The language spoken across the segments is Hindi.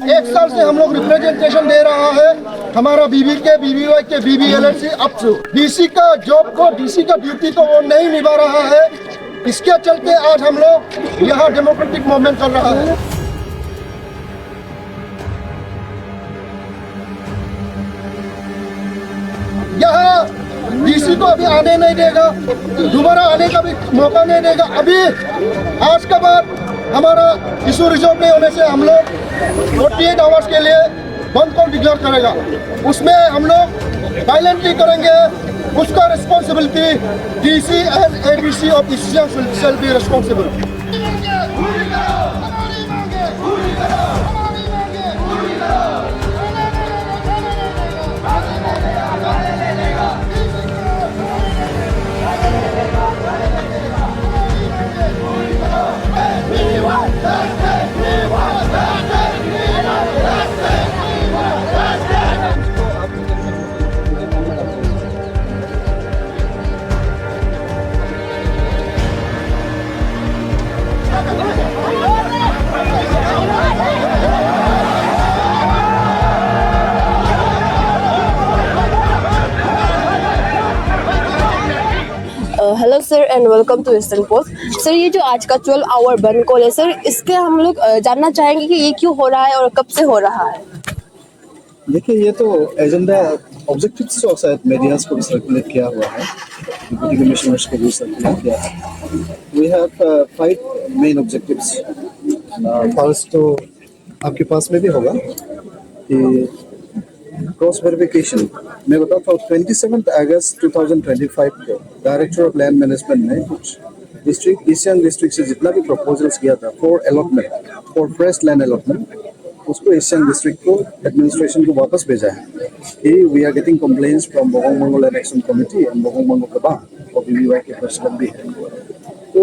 एक साल से हम लोग रिप्रेजेंटेशन दे रहा है हमारा बीबीवाई के बीबीएलएनसी अप टू डीसी का जॉब को, डीसी का ड्यूटी को वो नहीं निभा रहा है। इसके चलते आज हम लोग यहाँ डेमोक्रेटिक मूवमेंट कर रहा है। यहाँ डीसी को अभी आने नहीं देगा, दोबारा आने का भी मौका नहीं देगा। अभी आज के बाद हमारा इशू रिजॉल्व नहीं होने से हम लोग 48 आवर्स के लिए बंद को डिक्लेयर करेगा। उसमें हम लोग वायलेंटली करेंगे। उसका responsibility DC and ADC of Eastern shall be responsible. Hello sir and welcome to Eastern Post. Sir, ये जो आज का 12 आवर बंद कॉल है सर, इसके हम लोग जानना चाहेंगे कि ये क्यों हो रहा है और कब से हो रहा है। देखिए, ये तो एजेंडा ऑब्जेक्टिव्स जो शायद मीडियाज को भी सर्कुलेट किया हुआ है, डिप्टी कमिश्नर्स को भी सर्कुलेट किया है। We have 5 main objectives. First तो आपके पास में भी होगा कि क्रॉस वेरिफिकेशन। मैं बताता हूँ, 27 अगस्त 2025 को डायरेक्टर ऑफ लैंड मैनेजमेंट ने कुछ डिस्ट्रिक्ट, ईस्टर्न डिस्ट्रिक्ट से जितना भी प्रपोजल्स किया था for allotment, for fresh land allotment, उसको ईस्टर्न डिस्ट्रिक्ट को एडमिनिस्ट्रेशन को वापस भेजा है कि we are getting complaints from Bogong Mango land action committee and Bogong Mango Kabang और बीबीवाई के प्रेसिडेंट भी है। तो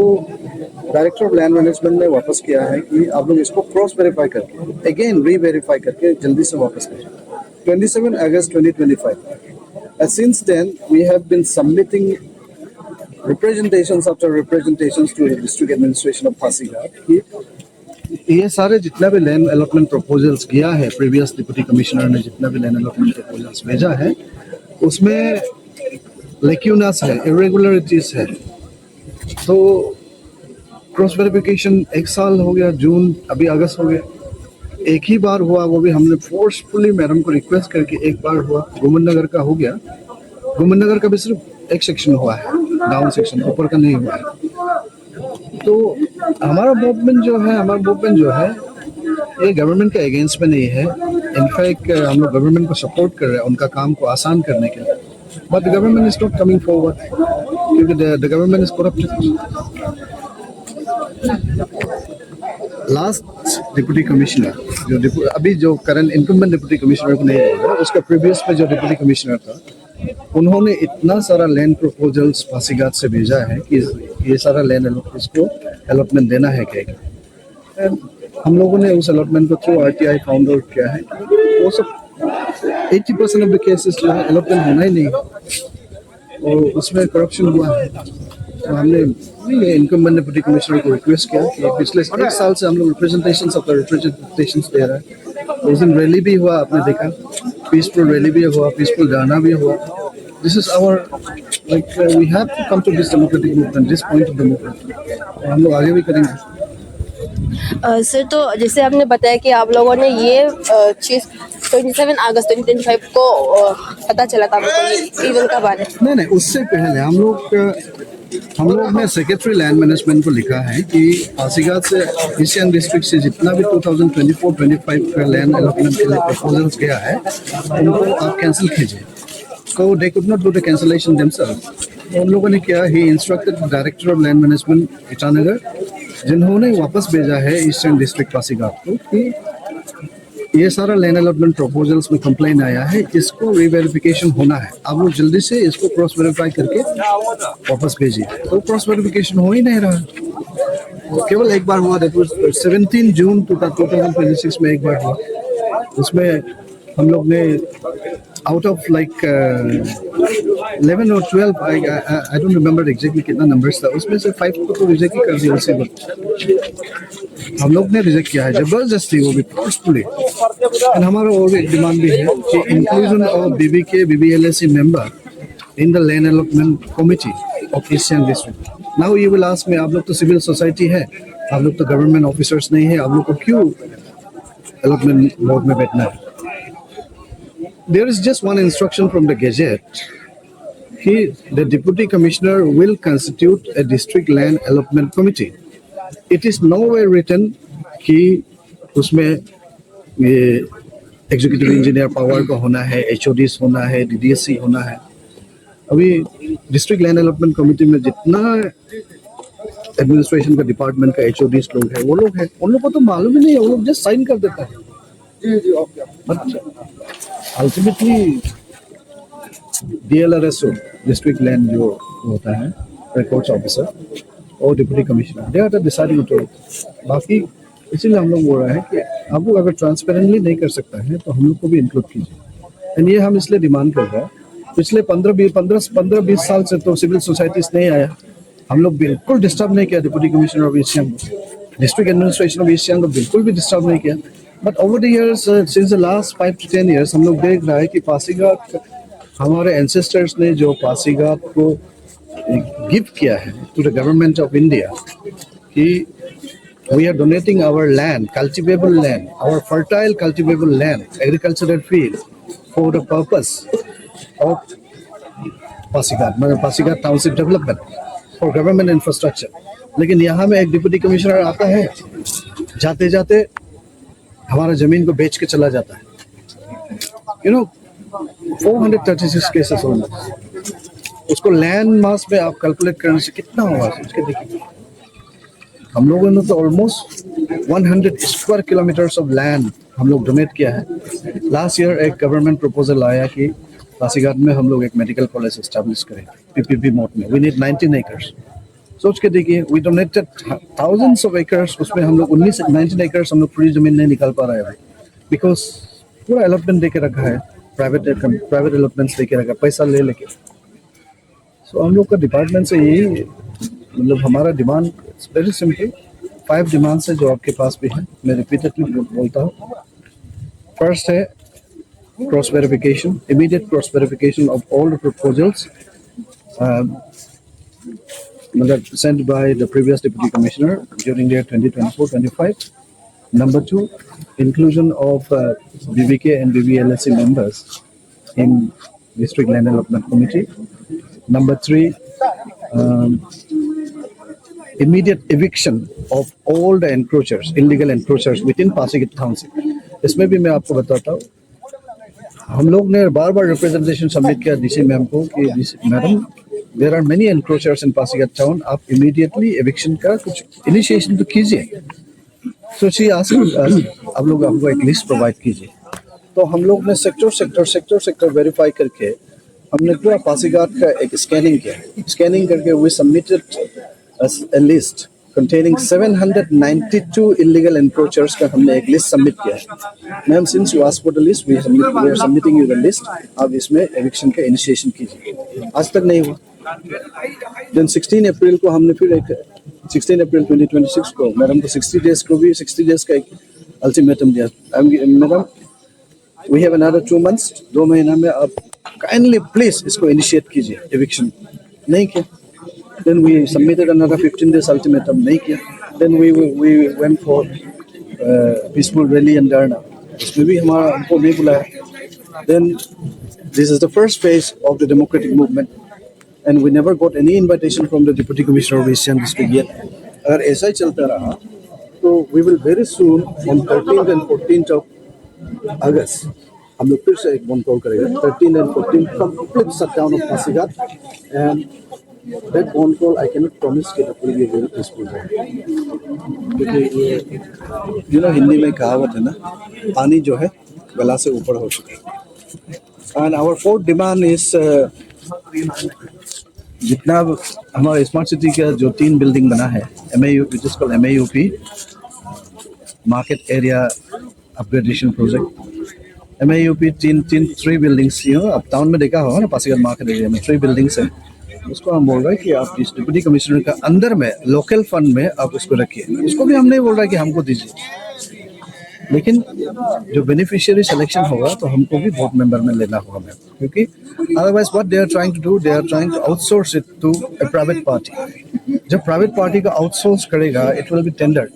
डायरेक्टर ऑफ लैंड मैनेजमेंट ने वापस किया है कि आप लोग इसको क्रॉस वेरीफाई करके, अगेन री वेरीफाई करके जल्दी से वापस भेजें। 27 August 2025. Since then, we have been submitting representations after representations to the district administration of Pasighat कि ये सारे जितना भी लैंड अलॉटमेंट प्रपोजल्स किया है, प्रीवियस डिप्टी कमिश्नर ने जितना भी लैंड अलॉटमेंट प्रपोजल्स भेजा है, उसमें लेक्यूनास है, इरेगुलरिटीज है। तो क्रॉस वेरिफिकेशन 1 साल हो गया, जून अभी अगस्त हो गया, एक ही बार हुआ, वो भी हमने फोर्सफुली मैडम को रिक्वेस्ट करके एक बार हुआ। गुमन नगर का हो गया, गुमन नगर का भी सिर्फ एक सेक्शन हुआ है, डाउन सेक्शन, ऊपर का नहीं हुआ है। तो हमारा मूवमेंट जो है ये गवर्नमेंट के अगेंस्ट में नहीं है। इनफैक्ट हम लोग गवर्नमेंट को सपोर्ट कर रहे हैं उनका काम को आसान करने के लिए, but the government is not coming forward क्योंकि the government is corrupted. Last deputy commissioner जो अभी जो करंट इनकम्बेंट डिप्टी कमिश्नर को नहीं बोल रहा, उसका प्रीवियस में जो डिप्टी कमिश्नर था, उन्होंने इतना सारा लैंड प्रपोजल्स पासीघाट से भेजा है कि ये सारा लैंड इसको अलॉटमेंट देना है क्या। हम लोगों ने उस अलॉटमेंट को थ्रू आरटीआई फाउंड आउट किया है। वो सब 80% ऑफ द केसेस जो है अलॉटमेंट होना ही नहीं और उसमें करप्शन हुआ है। तो हमने इनकम्बेंट डिप्टी कमिश्नर को रिक्वेस्ट किया कि पिछले 1 साल से हम लोग रिप्रेजेंटेशंस दे रहे हैं। उस दिन रैली भी हुआ, आपने देखा, पीसफुल रैली भी हुआ, पीसफुल धरना भी हुआ। This is our like we have to come to this democratic movement, this point of democracy, और हम लोग आगे भी करेंगे। सर, तो जैसे आपने बताया कि आप लोगों ने ये चीज़ 27 अगस्त 2025 को पता चला था आपको ये इवेंट का बारे में। नहीं, उससे पहले हम लोग ने सेक्रेटरी लैंड मैनेजमेंट को लिखा है कि पासीघाट से ईस्टर्न डिस्ट्रिक्ट से जितना भी 2024-25 का लैंड अलॉटमेंट के लिए प्रपोजल्स गया है उनको आप कैंसिल कीजिए। तो they could not do the cancellation themselves. उन लोगों ने किया, he instructed director of land management Itanagar, जिन्होंने वापस भेजा है ईस्टर्न डिस्ट्रिक्ट पासीघाट को कि ये सारा लैंड अलॉटमेंट प्रपोजल्स में कंप्लेन आया है, इसको रीवेरिफिकेशन होना है, आप लोग जल्दी से इसको क्रॉस वेरीफाई करके वापस भेजिए। तो क्रॉस वेरिफिकेशन हो ही नहीं रहा, केवल एक बार हुआ, दैट वाज 17 जून 2026 में एक बार हुआ। उसमें हम लोग ने आउट ऑफ लाइक 11 और 12 आई डोंट रिमेम्बर एग्जैक्टली कितना नंबर्स था, उसमें से 5 को तो रिजेक्ट ही कर दिया उसी वक्त। हम लोग ने रिजेक्ट किया है जबरदस्ती, वो भी फोर्सफुली। एंड हमारा और एक डिमांड भी है कि inclusion of BBK BBLAC member in the land allotment committee of eastern district. Now you will ask me, आप लोग तो सिविल सोसाइटी है, आप लोग तो गवर्नमेंट ऑफिसर्स नहीं है, आप लोग को क्यों अलॉटमेंट बोर्ड में बैठना है? There is just one instruction from the Gazette. The Deputy Commissioner will constitute a district land allotment committee. It is nowhere written कि उसमें ये executive engineer power का होना है, HODs होना है, DDSC होना है। अभी district land allotment committee में जितना administration का डिपार्टमेंट का HODs लोग हैं, वो लोग हैं, उन लोग को तो मालूम ही नहीं है, वो लोग just sign कर देता है। अल्टीमेटली DLRSO डिस्ट्रिक्ट लैंड जो होता है रिकॉर्ड्स ऑफिसर और deputy commissioner, they are the deciding authority. बाकी इसीलिए हम लोग बोल रहे हैं कि आप लोग अगर ट्रांसपेरेंटली नहीं कर सकता है तो हम लोग को भी इंक्लूड कीजिए। एंड ये हम इसलिए डिमांड कर रहे हैं, पिछले 15-20 साल से तो सिविल सोसाइटीज नहीं आया, हम लोग बिल्कुल डिस्टर्ब नहीं किया deputy commissioner of east Siang, district administration of east Siang को बिल्कुल भी डिस्टर्ब नहीं किया। But over the years, since the last 5 to 10 years, हम लोग देख रहा है कि पासीघाट, हमारे एंसेस्टर्स ने जो पासीघाट को गिफ्ट किया है to the government of India, कि we are donating our land, cultivable land, our fertile cultivable land, agricultural field for the purpose of Pasighat, मतलब Pasighat township development for government infrastructure. लेकिन यहाँ में एक डिप्टी कमिश्नर आता है, जाते जाते हमारा जमीन को बेच के चला जाता है। 436 केसेस होना, उसको लैंड मास में आप कैलकुलेट करने से कितना होगा उसके देखिए। हम लोगों ने तो almost 100 square kilometers of land हम लोग डोनेट किया है। लास्ट ईयर एक गवर्नमेंट प्रपोजल आया कि पासीघाट में हम लोग एक मेडिकल कॉलेज एस्टैब्लिश करें PPP मोड में। We need 19 acres. सोच के देखिए, we donated thousands of acres, उसमें हम लोग 19 एकर्स हम लोग पूरी जमीन नहीं निकाल पा रहे हैं बिकॉज पूरा अलॉटमेंट दे के रखा है, प्राइवेट अलॉटमेंट्स दे के रखा है, पैसा ले लेके। सो हम लोग का डिपार्टमेंट से यही, मतलब हमारा डिमांड वेरी सिंपल, 5 डिमांड्स है जो आपके पास भी है, मैं रिपीटेडली बोलता हूँ। फर्स्ट है cross verification, immediate cross verification of all the proposals sent by the previous deputy commissioner during their 2024-25. Number 2, inclusion of BBK and BBLSC members in district land allotment committee. Number 3, immediate eviction of all the encroachers, illegal encroachers within Pasighat township. इसमें भी मैं आपको बताता हूँ, हम लोग ने बार-बार रिप्रेजेंटेशन सबमिट किया डीसी मैम को कि madam, there are many encroachers in Pasighat town, आप immediately eviction का कुछ initiation तो कीजिए। So she asked us, आप लोग हमको एक लिस्ट प्रोवाइड कीजिए। तो हम लोग ने सेक्टर वेरीफाई करके हमने पूरा पासीघाट का एक स्कैनिंग किया। स्कैनिंग करके we submitted a list containing 792 illegal encroachers का हमने एक लिस्ट सबमिट किया है। Ma'am, since you asked for the list, we are submitting you the list, आप इसमें eviction का initiation कीजिए। आज तक नहीं हुआ। Then 16 अप्रैल को हमने फिर एक 16 अप्रैल 2026 को मैडम को 60 डेज का एक अल्टीमेटम दिया। Madam, we have another 2 months, 2 महीना में आप काइंडली प्लीज इसको इनिशिएट कीजिए। एविक्शन नहीं किया। Then we submitted another 15 days ultimatum, नहीं किया। Then we went for peaceful rally and dharna, इसमें भी हमारा हमको नहीं बुलाया। Then this is the first phase of the democratic movement and we never got any invitation from the deputy commissioner of East Siang district yet. अगर ऐसा ही चलता रहा तो we will very soon on 13th and 14th of August हम लोग फिर से एक वन कॉल करेंगे। 13th and 14th complete shutdown of Pasighat, and that phone call I cannot promise that it will be a very peaceful day, क्योंकि you know हिंदी में कहावत है ना, पानी जो है गला से ऊपर हो चुका है। And our fourth demand is जितना हमारा स्मार्ट सिटी का जो 3 बिल्डिंग बना है, MAU which is called MAUP, market area upgradation project, MAUP three buildings थी, अब टाउन में देखा होगा ना, पासीघाट मार्केट एरिया में 3 बिल्डिंग्स है। उसको हम बोल रहे हैं कि आप इस डिप्टी कमिश्नर का अंदर में लोकल फंड में आप उसको रखिए। उसको भी हम नहीं बोल रहा कि हमको दीजिए, लेकिन जो बेनिफिशियरी सिलेक्शन होगा तो हमको भी बोर्ड मेंबर में लेना होगा मैम, क्योंकि otherwise what they are trying to do, they are trying to outsource it to a private party. जब प्राइवेट पार्टी का आउटसोर्स करेगा इट विल बी टेंडर।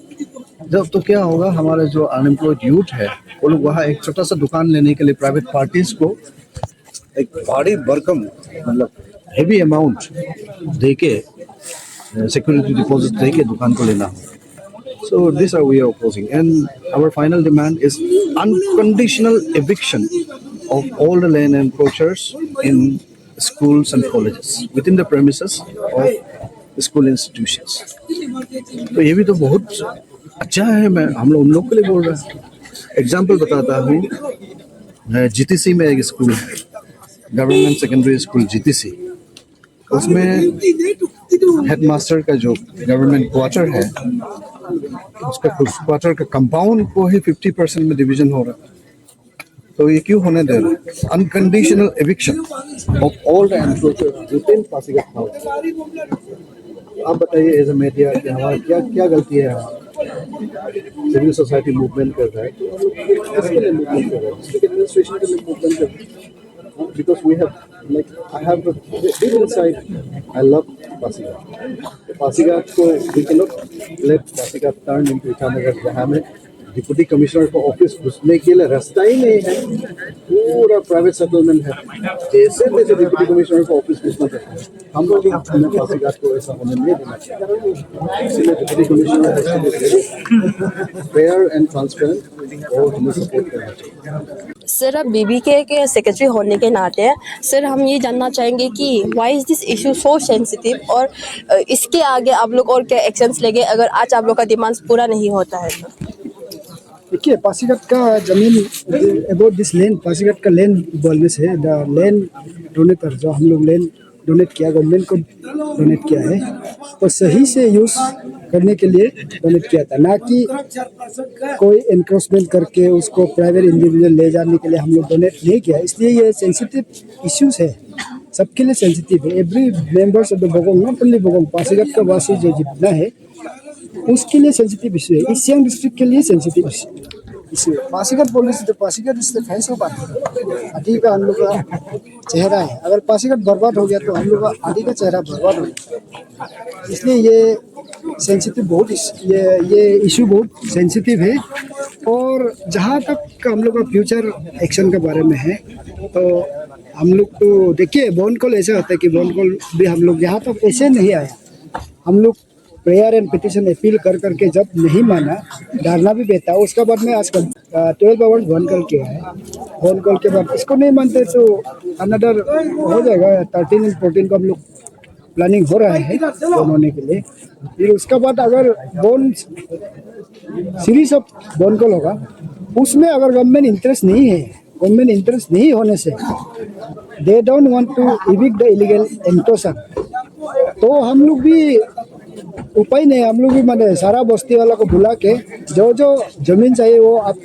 जब तो क्या होगा, हमारे जो अनएम्प्लॉयड यूथ है वो लोग वहाँ एक छोटा सा दुकान लेने के लिए प्राइवेट पार्टीज को एक भारी भरकम मतलब हेवी अमाउंट दे के, सिक्योरिटी डिपॉजिट दे के दुकान को लेना होगा। So this are we are opposing, and our final demand is unconditional eviction of all the land encroachers in schools and colleges within the premises of school institutions. तो ये भी तो बहुत अच्छा है, मैं हम लोग उन लोग के लिए बोल रहे हैं। एग्जाम्पल बताता हूँ, GTC में एक स्कूल है, गवर्नमेंट सेकेंडरी स्कूल GTC, उसमें हेडमास्टर का जो गवर्नमेंट क्वार्टर है, उसका क्वार्टर का कंपाउंड को ही 50% में डिवीजन हो रहा है। तो ये क्यों होने दे रहा है? Unconditional eviction of all the encroachers within Pasighat house. आप बताइए एज अ मीडिया कि हमारा क्या क्या गलती है? सिविल सोसाइटी मूवमेंट कर रहा है, तो इसके लिए मूवमेंट कर रहा है, डिस्ट्रिक्ट एडमिनिस्ट्रेशन के लिए मूवमेंट कर रहा है। Because we have, like, I have a deep inside, I love Pasighat. Pasighat को we cannot let Pasighat turn into Itanagar, जहाँ में डिप्टी कमिश्नर को ऑफिस घुसने के लिए रास्ता ही नहीं है, पूरा प्राइवेट सेटलमेंट है। जैसे जैसे डिप्टी कमिश्नर को ऑफिस घुसना चाहते हैं, हम लोग भी पासीघाट को ऐसा होने नहीं देना चाहिए। इसलिए deputy commissioner fair and transparent और हमें सपोर्ट करना चाहिए। सर, अब BBK के सेक्रेटरी होने के नाते सर हम ये जानना चाहेंगे कि why is this issue so sensitive, और इसके आगे आप लोग और क्या एक्शंस लेंगे अगर आज आप लोग का डिमांड्स पूरा नहीं होता है तो? देखिए, पासीघाट का जमीन अबाउट दिस लैंड, पासीघाट का लैंड बोलने से द लैंड डोनेटर, जो हम लोग लैंड डोनेट किया, गवर्नमेंट को डोनेट किया है, तो सही से यूज़ करने के लिए डोनेट किया था, ना कि कोई एनक्रोचमेंट करके उसको प्राइवेट इंडिविजुअल ले जाने के लिए हम लोग डोनेट नहीं किया। इसलिए ये सेंसिटिव इश्यूज है, सबके लिए सेंसिटिव है। Every members of the Bogong, not only Bogong, Pasighat का वासी जो जितना है उसके लिए सेंसिटिव इशू है। ईस्ट सियांग डिस्ट्रिक्ट के लिए सेंसिटिव इशू है। पासीघाट बोलने से तो पासीघाट इस फेस ऑफ आदि का हम लोग का चेहरा है। अगर पासीघाट बर्बाद हो गया तो हम लोग का आदि का चेहरा बर्बाद हो गया। इसलिए ये सेंसिटिव बहुत, ये इशू बहुत सेंसिटिव है। और जहाँ तक हम लोग का फ्यूचर एक्शन के बारे में है, तो हम लोग तो देखिए, बोन कॉल ऐसा होता है कि बोन कॉल भी हम लोग यहाँ तक ऐसे नहीं आया। हम लोग प्रेयर एंड पिटिशन अपील कर करके जब नहीं माना, डालना भी बेहता। उसके बाद में आजकल 12 आवर्स बंद करके है। बंद कॉल के बाद इसको नहीं मानते तो अनदर हो जाएगा। 13 और 14 को हम लोग प्लानिंग हो रहा है होने के लिए। फिर उसके बाद अगर bone series of bone call होगा, उसमें अगर गवर्नमेंट इंटरेस्ट नहीं है, गवर्नमेंट इंटरेस्ट नहीं होने से they don't want to evict the illegal encroacher, तो हम लोग भी उपाय नहीं, हम लोग भी माने सारा बस्ती वाला को बुला के जो जो जमीन चाहिए वो आप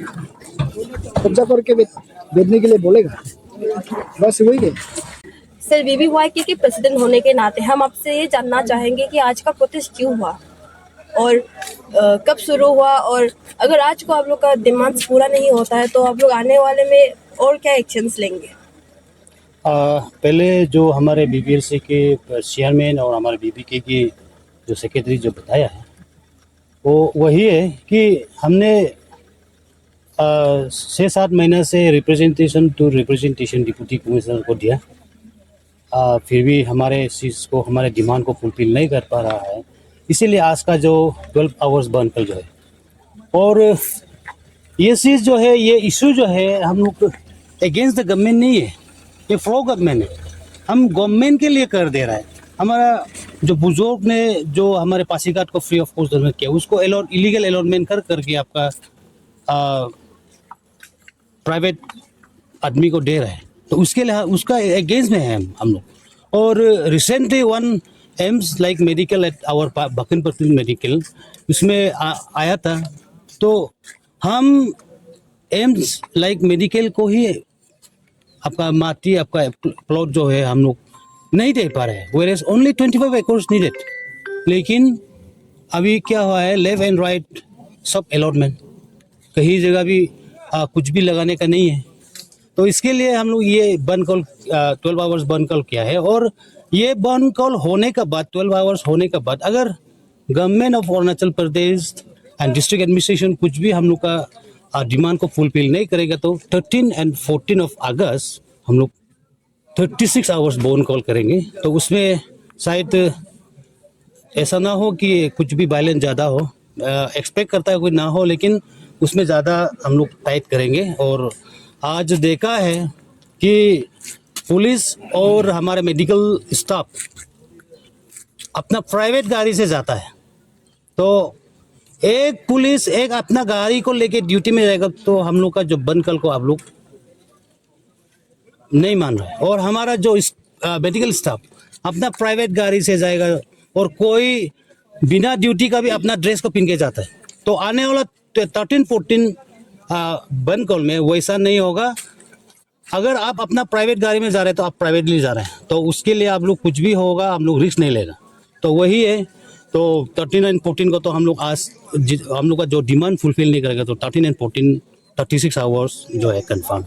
कब्जा करके बेचने के लिए बोलेगा, बस वही है। सर, BBYK के प्रेसिडेंट होने के नाते हम आपसे ये जानना चाहेंगे कि आज का प्रोटेस्ट क्यों हुआ और कब शुरू हुआ, और अगर आज को आप लोग का डिमांड्स पूरा नहीं होता है तो आप लोग आने वाले में और क्या एक्शंस लेंगे? पहले जो हमारे BBLC के चेयरमैन और हमारे BBK की जो सेक्रेटरी जो बताया है, वो वही है कि हमने 6-7 महीने से रिप्रेजेंटेशन डिप्टी कमिश्नर को दिया, फिर भी हमारे इस चीज़ को, हमारे डिमांड को फुलफिल नहीं कर पा रहा है। इसीलिए आज का जो 12 आवर्स बंद कल जो है, और ये चीज़ जो है, ये इशू जो है, हम लोग अगेंस्ट द गवर्नमेंट नहीं है, ये प्रो गवर्नमेंट है। हम गवर्नमेंट के लिए कर दे रहा है। हमारा जो बुजुर्ग ने जो हमारे पासीघाट को फ्री ऑफ कॉस्ट डोनेट किया, उसको इलीगल अलॉटमेंट कर करके आपका प्राइवेट आदमी को दे रहा है, तो उसके लिए उसका अगेंस्ट में है हम लोग। और recently one AIIMS like medical at our Bakanpatti medical, उसमें आया था, तो हम एम्स लाइक मेडिकल को ही आपका माटी आपका प्लॉट जो है हम लोग नहीं दे पा रहे हैं, where is only 25 acres needed. लेकिन अभी क्या हुआ है, लेफ्ट एंड राइट सब अलॉटमेंट, कहीं जगह भी कुछ भी लगाने का नहीं है। तो इसके लिए हम लोग ये बंद कॉल 12 आवर्स बंद कॉल किया है। और ये बंद कॉल होने के बाद 12 आवर्स होने के बाद अगर government of Arunachal Pradesh and district administration कुछ भी हम लोग का डिमांड को फुलफिल नहीं करेगा तो 13 एंड 14 ऑफ अगस्त हम लोग 36 आवर्स बंद कॉल करेंगे। तो उसमें शायद ऐसा ना हो कि कुछ भी वायलेंस ज़्यादा हो, एक्सपेक्ट करता है कोई ना हो, लेकिन उसमें ज़्यादा हम लोग टाइट करेंगे। और आज देखा है कि पुलिस और हमारे मेडिकल स्टाफ अपना प्राइवेट गाड़ी से जाता है, तो एक पुलिस एक अपना गाड़ी को लेके ड्यूटी में जाएगा तो हम लोग का जो बंद कल को आप लोग नहीं मान रहे। और हमारा जो मेडिकल स्टाफ अपना प्राइवेट गाड़ी से जाएगा और कोई बिना ड्यूटी का भी अपना ड्रेस को पहन के जाता है, तो आने वाला 13-14 बंद कॉल में वैसा नहीं होगा। अगर आप अपना प्राइवेट गाड़ी में जा रहे हैं तो आप प्राइवेटली जा रहे हैं, तो उसके लिए आप लोग कुछ भी होगा हम लोग रिस्क नहीं लेगा। तो वही है, तो 13 एंड 14 को तो हम लोग आज हम लोग का जो डिमांड फुलफिल नहीं करेगा तो 13 एंड 14 36 आवर्स जो है कंफर्म।